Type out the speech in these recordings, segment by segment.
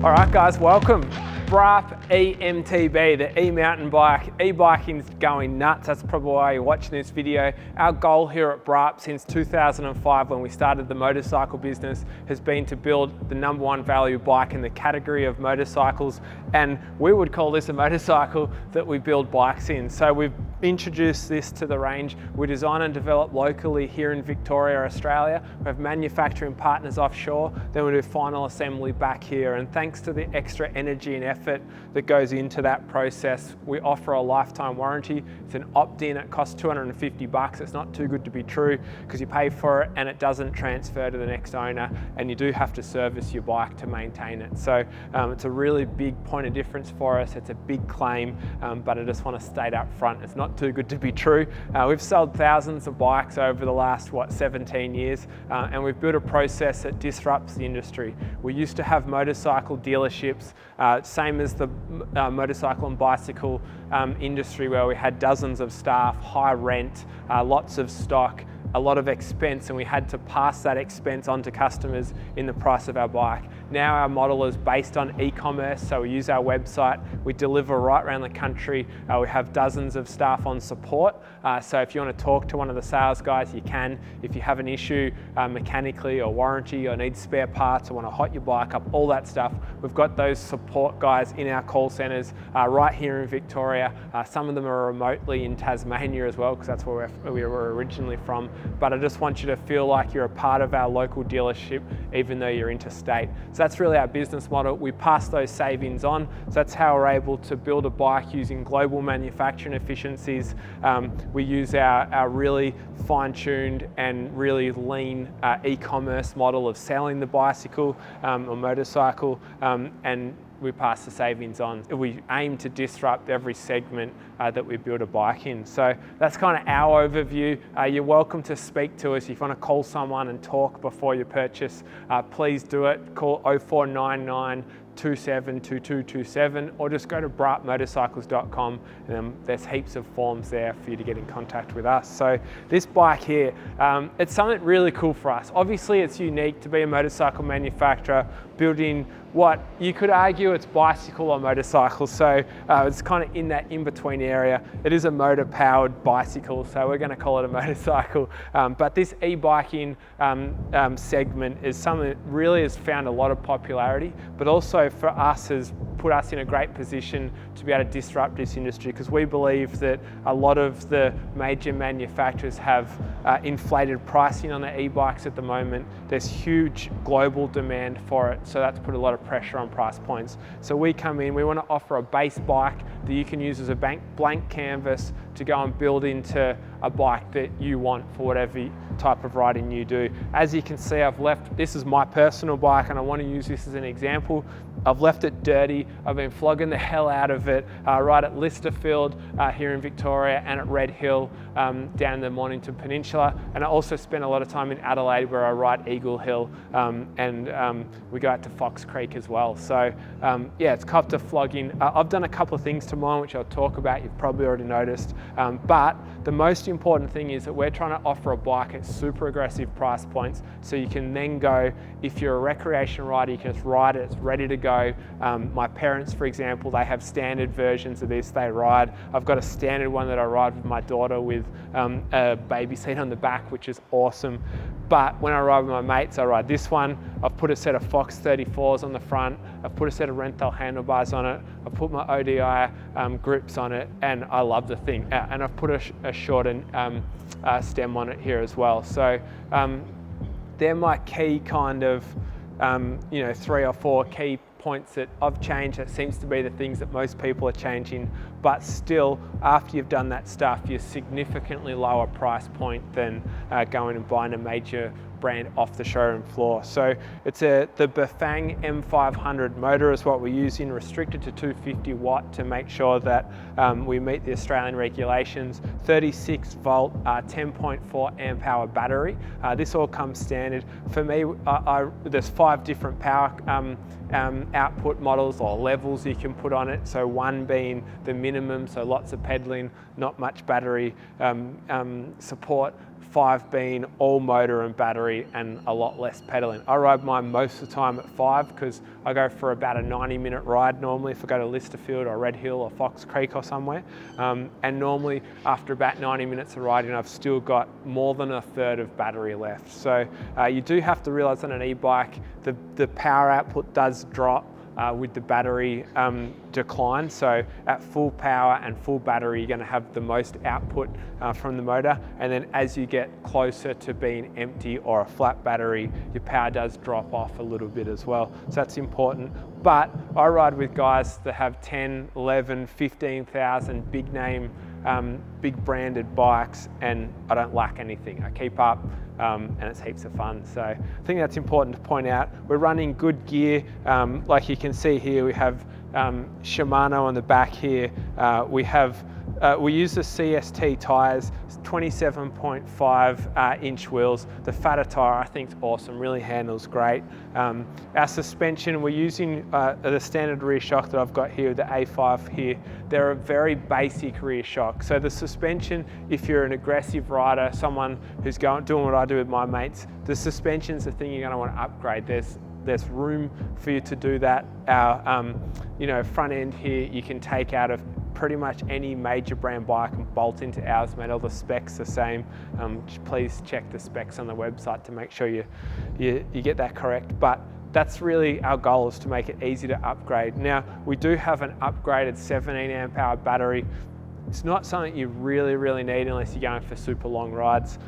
All right, guys, welcome. Braaap EMTB, the e-mountain bike. E-biking's going nuts. That's probably why you're watching this video. Our goal here at Braaap since 2005, when we started the motorcycle business, has been to build the #1 value bike in the category of motorcycles. And we would call this a motorcycle that we build bikes in. So we've introduced this to the range. We design and develop locally here in Victoria, Australia. We have manufacturing partners offshore. Then we do final assembly back here. And thanks to the extra energy and effort that goes into that process, we offer a lifetime warranty. It's an opt-in. It costs $250. It's not too good to be true because you pay for it and it doesn't transfer to the next owner, and you do have to service your bike to maintain it. So it's a really big point of difference for us. It's a big claim, but I just want to state up front, it's not too good to be true. We've sold thousands of bikes over the last, 17 years, and we've built a process that disrupts the industry. We used to have motorcycle dealerships, same as the motorcycle and bicycle industry, where we had dozens of staff, high rent, lots of stock, a lot of expense, and we had to pass that expense on to customers in the price of our bike. Now our model is based on e-commerce, so we use our website, we deliver right around the country, we have dozens of staff on support, so if you want to talk to one of the sales guys, you can. If you have an issue mechanically or warranty or need spare parts or want to hot your bike up, all that stuff, we've got those support guys in our call centres right here in Victoria. Some of them are remotely in Tasmania as well, because that's where we were originally from. But I just want you to feel like you're a part of our local dealership, even though you're interstate. So that's really our business model. We pass those savings on. So that's how we're able to build a bike using global manufacturing efficiencies. We use our really fine-tuned and really lean e-commerce model of selling the bicycle or motorcycle, and we pass the savings on. We aim to disrupt every segment that we build a bike in. So that's kind of our overview. You're welcome to speak to us. If you want to call someone and talk before you purchase, please do it. Call 0499 272227, or just go to braapmotorcycles.com, and there's heaps of forms there for you to get in contact with us. So this bike here, it's something really cool for us. Obviously it's unique to be a motorcycle manufacturer building what you could argue it's bicycle or motorcycle, so it's kind of in that in-between area. It is a motor-powered bicycle, so we're going to call it a motorcycle. But this e-biking segment is something that really has found a lot of popularity, but also for us has put us in a great position to be able to disrupt this industry, because we believe that a lot of the major manufacturers have inflated pricing on their e-bikes at the moment. There's huge global demand for it, so that's put a lot of pressure on price points. So we come in, we want to offer a base bike that you can use as a blank canvas to go and build into a bike that you want for whatever type of riding you do. As you can see, this is my personal bike, and I want to use this as an example. I've left it dirty. I've been flogging the hell out of it right at Listerfield here in Victoria, and at Red Hill down the Mornington Peninsula. And I also spent a lot of time in Adelaide, where I ride Eagle Hill, and we go out to Fox Creek as well. So yeah, it's copped a flogging. I've done a couple of things to mine, which I'll talk about. You've probably already noticed. But the most important thing is that we're trying to offer a bike at super aggressive price points, so you can then go, if you're a recreation rider, you can just ride it, it's ready to go. My parents, for example, they have standard versions of this they ride. I've got a standard one that I ride with my daughter with a baby seat on the back, which is awesome. But when I ride with my mates, I ride this one. I've put a set of Fox 34s on the front. I've put a set of Renthal handlebars on it. I've put my ODI grips on it, and I love the thing. And I've put a shortened stem on it here as well. So they're my key kind of, 3 or 4 key points that I've changed. That seems to be the things that most people are changing, but still, after you've done that stuff, you're significantly lower price point than going and buying a major brand off the showroom floor. So it's the Bafang M500 motor is what we're using, restricted to 250 watt to make sure that we meet the Australian regulations. 36 volt, 10.4 amp hour battery. This all comes standard. For me, there's 5 different power output models or levels you can put on it. So 1 being the minimum, so lots of pedaling, not much battery support. 5 being all motor and battery and a lot less pedaling. I ride mine most of the time at 5 because I go for about a 90-minute ride normally if I go to Listerfield or Red Hill or Fox Creek or somewhere. And normally after about 90 minutes of riding, I've still got more than a third of battery left. So you do have to realize on an e-bike, the power output does drop with the battery decline. So at full power and full battery, you're going to have the most output from the motor. And then as you get closer to being empty or a flat battery, your power does drop off a little bit as well. So that's important. But I ride with guys that have 10, 11, 15,000 big name, big branded bikes, and I don't lack anything. I keep up. And it's heaps of fun. So I think that's important to point out. We're running good gear. Like you can see here, we have Shimano on the back here. We use the CST tyres, 27.5 inch wheels. The fatter tyre I think is awesome, really handles great. Our suspension, we're using the standard rear shock that I've got here, the A5 here. They're a very basic rear shock. So the suspension, if you're an aggressive rider, someone who's doing what I do with my mates, the suspension's the thing you're going to want to upgrade. There's room for you to do that. Our front end here you can take out of pretty much any major brand bike and bolt into ours, mate. All the specs the same. Please check the specs on the website to make sure you get that correct. But that's really our goal, is to make it easy to upgrade. Now, we do have an upgraded 17 amp hour battery. It's not something you really, really need unless you're going for super long rides,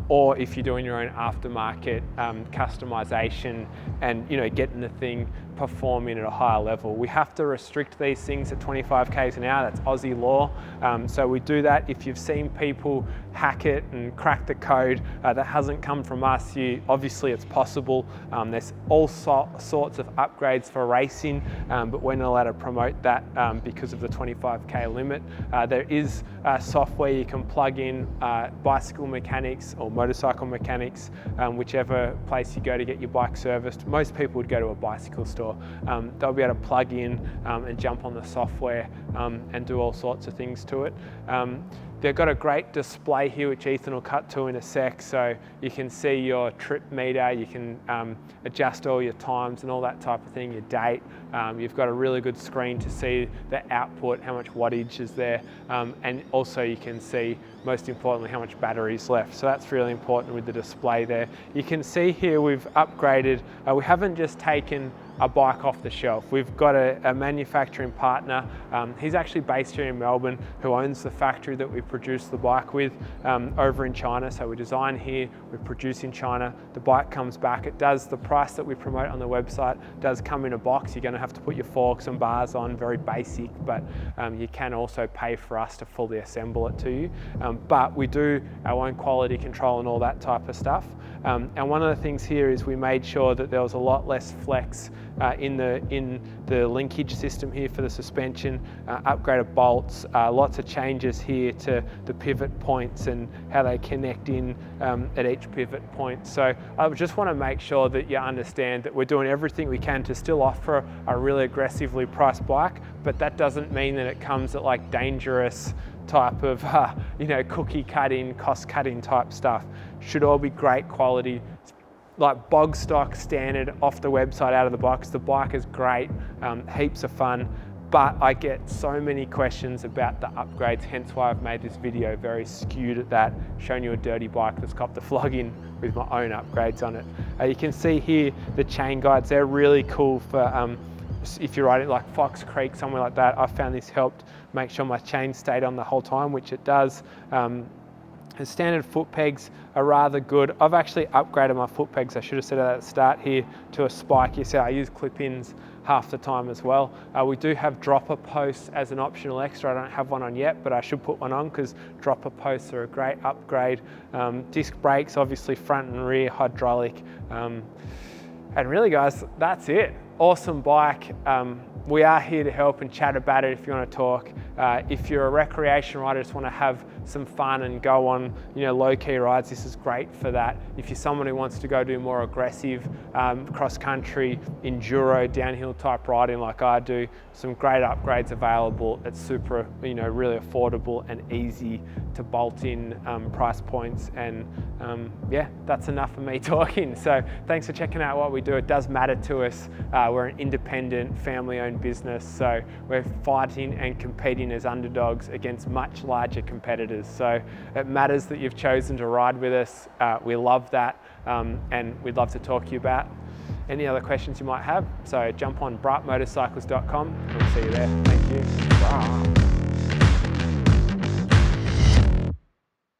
or if you're doing your own aftermarket customization and getting the thing performing at a higher level. We have to restrict these things at 25 k's an hour. That's Aussie law. So we do that. If you've seen people hack it and crack the code, that hasn't come from us. Obviously it's possible. There's all sorts of upgrades for racing, but we're not allowed to promote that because of the 25k limit. There is software you can plug in, bicycle mechanics or motorcycle mechanics, whichever place you go to get your bike serviced. Most people would go to a bicycle store. They'll be able to plug in and jump on the software and do all sorts of things to it. They've got a great display here, which Ethan will cut to in a sec, so you can see your trip meter, you can adjust all your times and all that type of thing, your date. You've got a really good screen to see the output, how much wattage is there, and also you can see, most importantly, how much battery is left. So that's really important with the display there. You can see here we've upgraded. We haven't just taken a bike off the shelf. We've got a manufacturing partner. He's actually based here in Melbourne, who owns the factory that we produce the bike with over in China. So we design here, we produce in China. The bike comes back. It does, the price that we promote on the website does come in a box. You're going to have to put your forks and bars on, very basic, but you can also pay for us to fully assemble it to you. But we do our own quality control and all that type of stuff. And one of the things here is we made sure that there was a lot less flex in the linkage system here for the suspension, upgraded bolts, lots of changes here to the pivot points and how they connect in at each pivot point. So I just want to make sure that you understand that we're doing everything we can to still offer a really aggressively priced bike, but that doesn't mean that it comes at like dangerous type of cookie cutting, cost cutting type stuff. Should all be great quality, like bog stock standard off the website out of the box. The bike is great, heaps of fun, but I get so many questions about the upgrades, hence why I've made this video very skewed at that, showing you a dirty bike that's got the flog-in with my own upgrades on it. You can see here the chain guides, they're really cool for if you're riding like Fox Creek, somewhere like that. I found this helped make sure my chain stayed on the whole time, which it does. The standard foot pegs are rather good. I've actually upgraded my foot pegs, I should have said that at the start here, to a spike. You see I use clip-ins half the time as well. We do have dropper posts as an optional extra. I don't have one on yet, but I should put one on because dropper posts are a great upgrade. Disc brakes, obviously front and rear, hydraulic. And really guys, that's it. Awesome bike. We are here to help and chat about it if you want to talk. If you're a recreation rider, just want to have some fun and go on, low-key rides, this is great for that. If you're someone who wants to go do more aggressive cross-country, enduro, downhill type riding like I do, some great upgrades available at super, really affordable and easy to bolt in price points. And yeah, that's enough for me talking. So thanks for checking out what we do. It does matter to us. We're an independent, family-owned business, so we're fighting and competing as underdogs against much larger competitors. So it matters that you've chosen to ride with us. We love that, and we'd love to talk to you about any other questions you might have. So jump on braapmotorcycles.com. We'll see you there. Thank you. Braaap.